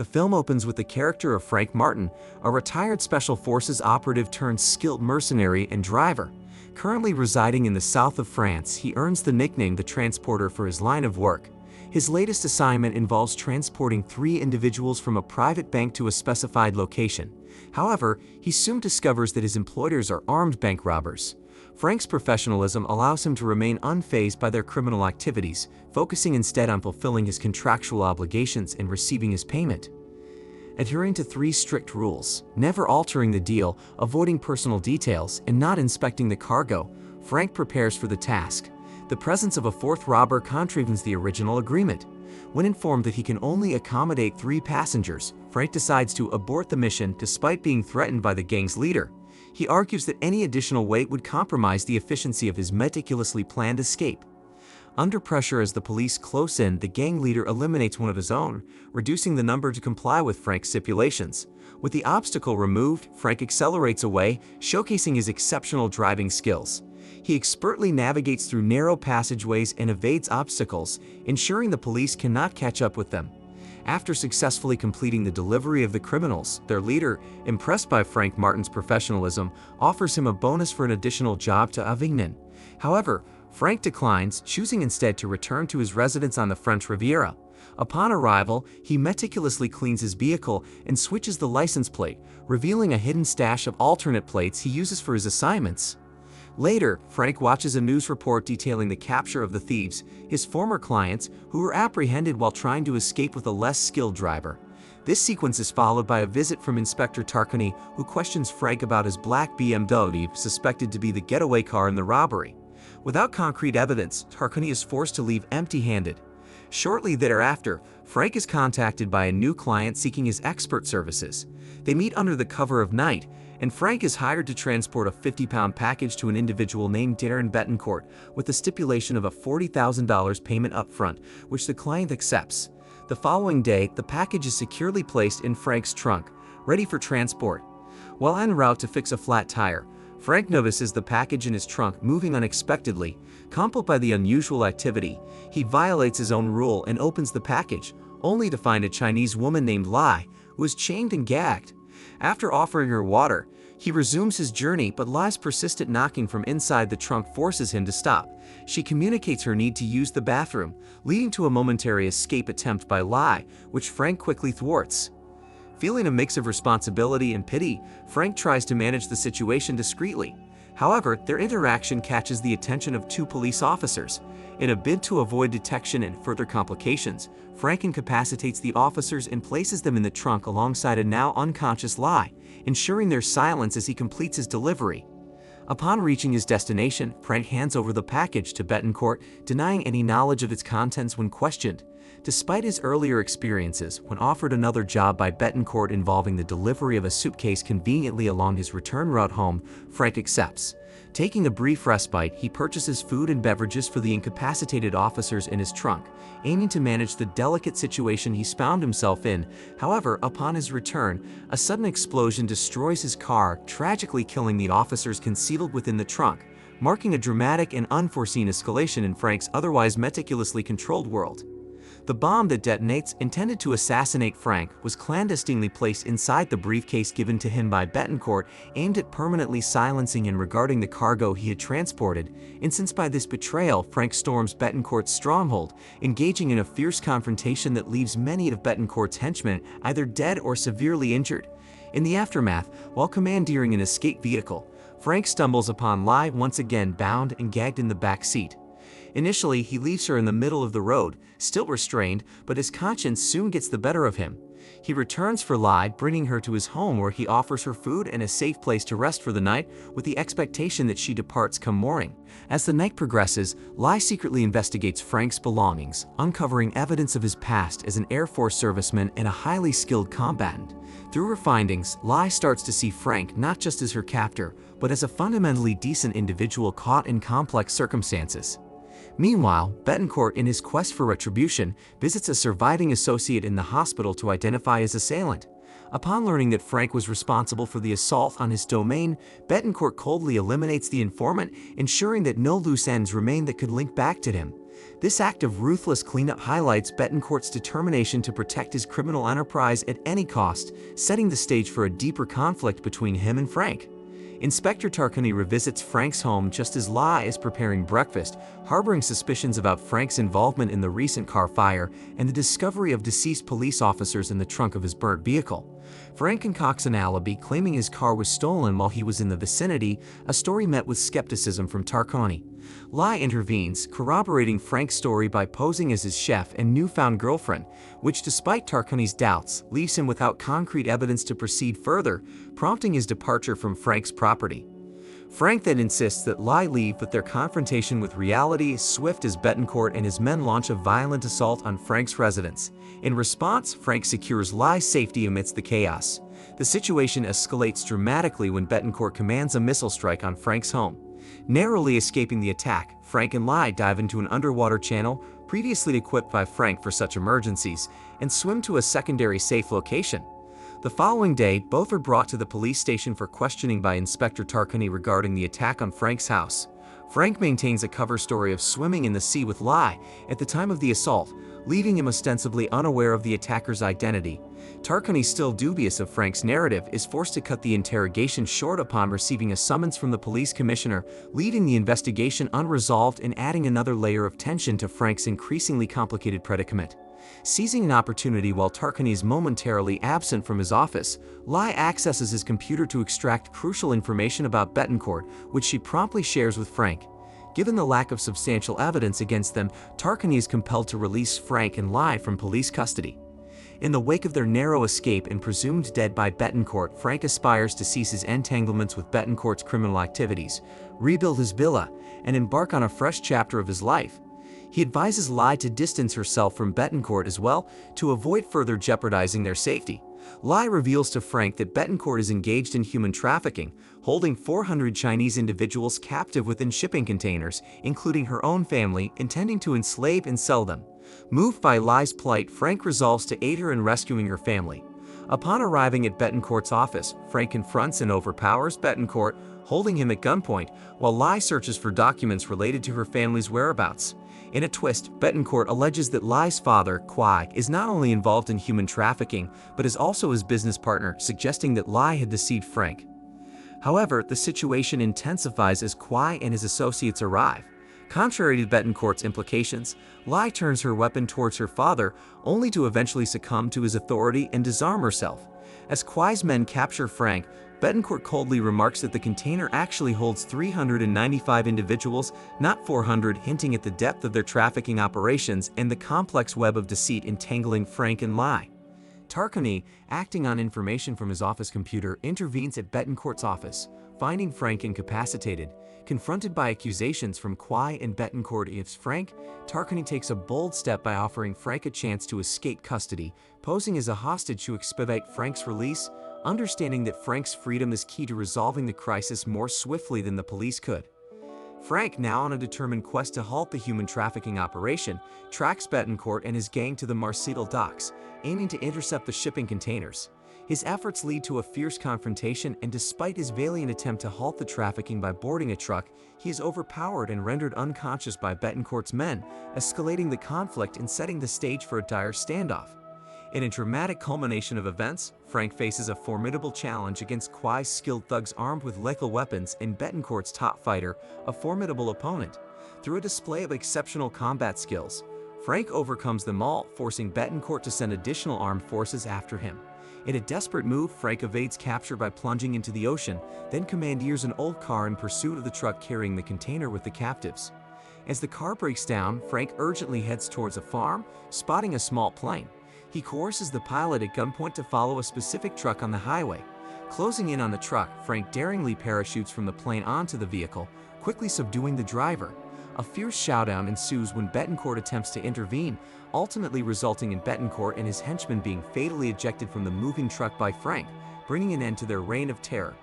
The film opens with the character of Frank Martin, a retired Special Forces operative turned skilled mercenary and driver. Currently residing in the south of France, he earns the nickname the Transporter for his line of work. His latest assignment involves transporting 3 individuals from a private bank to a specified location. However, he soon discovers that his employers are armed bank robbers. Frank's professionalism allows him to remain unfazed by their criminal activities, focusing instead on fulfilling his contractual obligations and receiving his payment. Adhering to 3 strict rules: never altering the deal, avoiding personal details, and not inspecting the cargo, Frank prepares for the task. The presence of a 4th robber contravenes the original agreement. When informed that he can only accommodate 3 passengers, Frank decides to abort the mission despite being threatened by the gang's leader. He argues that any additional weight would compromise the efficiency of his meticulously planned escape. Under pressure as the police close in, the gang leader eliminates one of his own, reducing the number to comply with Frank's stipulations. With the obstacle removed, Frank accelerates away, showcasing his exceptional driving skills. He expertly navigates through narrow passageways and evades obstacles, ensuring the police cannot catch up with them. After successfully completing the delivery of the criminals, their leader, impressed by Frank Martin's professionalism, offers him a bonus for an additional job to Avignon. However, Frank declines, choosing instead to return to his residence on the French Riviera. Upon arrival, he meticulously cleans his vehicle and switches the license plate, revealing a hidden stash of alternate plates he uses for his assignments. Later, Frank watches a news report detailing the capture of the thieves, his former clients, who were apprehended while trying to escape with a less skilled driver. This sequence is followed by a visit from Inspector Tarquini, who questions Frank about his black BMW, suspected to be the getaway car in the robbery. Without concrete evidence, Tarquini is forced to leave empty-handed. Shortly thereafter, Frank is contacted by a new client seeking his expert services. They meet under the cover of night, and Frank is hired to transport a 50-pound package to an individual named Darren Betancourt, with the stipulation of a $40,000 payment upfront, which the client accepts. The following day, the package is securely placed in Frank's trunk, ready for transport. While en route to fix a flat tire, Frank notices the package in his trunk moving unexpectedly. Compelled by the unusual activity, he violates his own rule and opens the package, only to find a Chinese woman named Lai, who is chained and gagged. After offering her water, he resumes his journey, but Lai's persistent knocking from inside the trunk forces him to stop. She communicates her need to use the bathroom, leading to a momentary escape attempt by Lai, which Frank quickly thwarts. Feeling a mix of responsibility and pity, Frank tries to manage the situation discreetly. However, their interaction catches the attention of 2 police officers. In a bid to avoid detection and further complications, Frank incapacitates the officers and places them in the trunk alongside a now unconscious Lai, ensuring their silence as he completes his delivery. Upon reaching his destination, Frank hands over the package to Betancourt, denying any knowledge of its contents when questioned. Despite his earlier experiences, when offered another job by Betancourt involving the delivery of a suitcase conveniently along his return route home, Frank accepts. Taking a brief respite, he purchases food and beverages for the incapacitated officers in his trunk, aiming to manage the delicate situation he found himself in. However, upon his return, a sudden explosion destroys his car, tragically killing the officers concealed within the trunk, marking a dramatic and unforeseen escalation in Frank's otherwise meticulously controlled world. The bomb that detonates, intended to assassinate Frank, was clandestinely placed inside the briefcase given to him by Betancourt, aimed at permanently silencing and regarding the cargo he had transported. Incensed by this betrayal, Frank storms Betancourt's stronghold, engaging in a fierce confrontation that leaves many of Betancourt's henchmen either dead or severely injured. In the aftermath, while commandeering an escape vehicle, Frank stumbles upon Lai once again bound and gagged in the back seat. Initially, he leaves her in the middle of the road, still restrained, but his conscience soon gets the better of him. He returns for Lai, bringing her to his home where he offers her food and a safe place to rest for the night, with the expectation that she departs come morning. As the night progresses, Lai secretly investigates Frank's belongings, uncovering evidence of his past as an Air Force serviceman and a highly skilled combatant. Through her findings, Lai starts to see Frank not just as her captor, but as a fundamentally decent individual caught in complex circumstances. Meanwhile, Betancourt, in his quest for retribution, visits a surviving associate in the hospital to identify his assailant. Upon learning that Frank was responsible for the assault on his domain, Betancourt coldly eliminates the informant, ensuring that no loose ends remain that could link back to him. This act of ruthless cleanup highlights Betancourt's determination to protect his criminal enterprise at any cost, setting the stage for a deeper conflict between him and Frank. Inspector Tarquini revisits Frank's home just as Lai is preparing breakfast, harboring suspicions about Frank's involvement in the recent car fire and the discovery of deceased police officers in the trunk of his burnt vehicle. Frank concocts an alibi, claiming his car was stolen while he was in the vicinity, a story met with skepticism from Tarquini. Lai intervenes, corroborating Frank's story by posing as his chef and newfound girlfriend, which, despite Tarquini's doubts, leaves him without concrete evidence to proceed further, prompting his departure from Frank's property. Frank then insists that Lai leave, but their confrontation with reality is swift as Betancourt and his men launch a violent assault on Frank's residence. In response, Frank secures Lai's safety amidst the chaos. The situation escalates dramatically when Betancourt commands a missile strike on Frank's home. Narrowly escaping the attack, Frank and Lai dive into an underwater channel previously equipped by Frank for such emergencies and swim to a secondary safe location. The following day, both are brought to the police station for questioning by Inspector Tarquini regarding the attack on Frank's house. Frank maintains a cover story of swimming in the sea with Lai at the time of the assault, leaving him ostensibly unaware of the attacker's identity. Tarquini, still dubious of Frank's narrative, is forced to cut the interrogation short upon receiving a summons from the police commissioner, leaving the investigation unresolved and adding another layer of tension to Frank's increasingly complicated predicament. Seizing an opportunity while Tarquini is momentarily absent from his office, Lai accesses his computer to extract crucial information about Betancourt, which she promptly shares with Frank. Given the lack of substantial evidence against them, Tarquini is compelled to release Frank and Lai from police custody. In the wake of their narrow escape and presumed dead by Betancourt, Frank aspires to cease his entanglements with Betancourt's criminal activities, rebuild his villa, and embark on a fresh chapter of his life. He advises Lai to distance herself from Betancourt as well, to avoid further jeopardizing their safety. Lai reveals to Frank that Betancourt is engaged in human trafficking, holding 400 Chinese individuals captive within shipping containers, including her own family, intending to enslave and sell them. Moved by Lai's plight, Frank resolves to aid her in rescuing her family. Upon arriving at Betancourt's office, Frank confronts and overpowers Betancourt, holding him at gunpoint, while Lai searches for documents related to her family's whereabouts. In a twist, Betancourt alleges that Lai's father, Kwai, is not only involved in human trafficking, but is also his business partner, suggesting that Lai had deceived Frank. However, the situation intensifies as Kwai and his associates arrive. Contrary to Betancourt's implications, Lai turns her weapon towards her father, only to eventually succumb to his authority and disarm herself. As Kwai's men capture Frank, Betancourt coldly remarks that the container actually holds 395 individuals, not 400, hinting at the depth of their trafficking operations and the complex web of deceit entangling Frank and Lai. Tarquini, acting on information from his office computer, intervenes at Betancourt's office, finding Frank incapacitated. Confronted by accusations from Kwai and Betancourt against Frank, Tarquini takes a bold step by offering Frank a chance to escape custody, posing as a hostage to expedite Frank's release, understanding that Frank's freedom is key to resolving the crisis more swiftly than the police could. Frank, now on a determined quest to halt the human trafficking operation, tracks Betancourt and his gang to the Marseille docks, aiming to intercept the shipping containers. His efforts lead to a fierce confrontation, and despite his valiant attempt to halt the trafficking by boarding a truck, he is overpowered and rendered unconscious by Betancourt's men, escalating the conflict and setting the stage for a dire standoff. In a dramatic culmination of events, Frank faces a formidable challenge against Kwai's skilled thugs armed with lethal weapons and Betancourt's top fighter, a formidable opponent. Through a display of exceptional combat skills, Frank overcomes them all, forcing Betancourt to send additional armed forces after him. In a desperate move, Frank evades capture by plunging into the ocean, then commandeers an old car in pursuit of the truck carrying the container with the captives. As the car breaks down, Frank urgently heads towards a farm, spotting a small plane. He coerces the pilot at gunpoint to follow a specific truck on the highway. Closing in on the truck, Frank daringly parachutes from the plane onto the vehicle, quickly subduing the driver. A fierce showdown ensues when Betancourt attempts to intervene, ultimately resulting in Betancourt and his henchmen being fatally ejected from the moving truck by Frank, bringing an end to their reign of terror.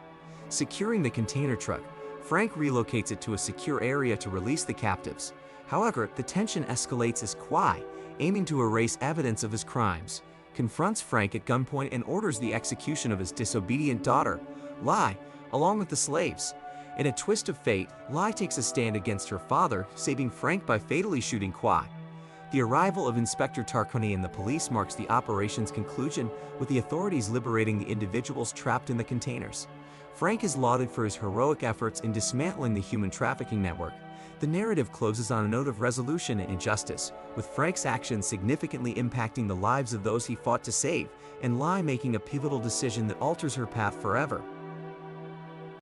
Securing the container truck, Frank relocates it to a secure area to release the captives. However, the tension escalates as Kwai, aiming to erase evidence of his crimes, confronts Frank at gunpoint and orders the execution of his disobedient daughter, Lai, along with the slaves. In a twist of fate, Lai takes a stand against her father, saving Frank by fatally shooting Kwai. The arrival of Inspector Tarkoni and the police marks the operation's conclusion, with the authorities liberating the individuals trapped in the containers. Frank is lauded for his heroic efforts in dismantling the human trafficking network. The narrative closes on a note of resolution and justice, with Frank's actions significantly impacting the lives of those he fought to save, and Lai making a pivotal decision that alters her path forever.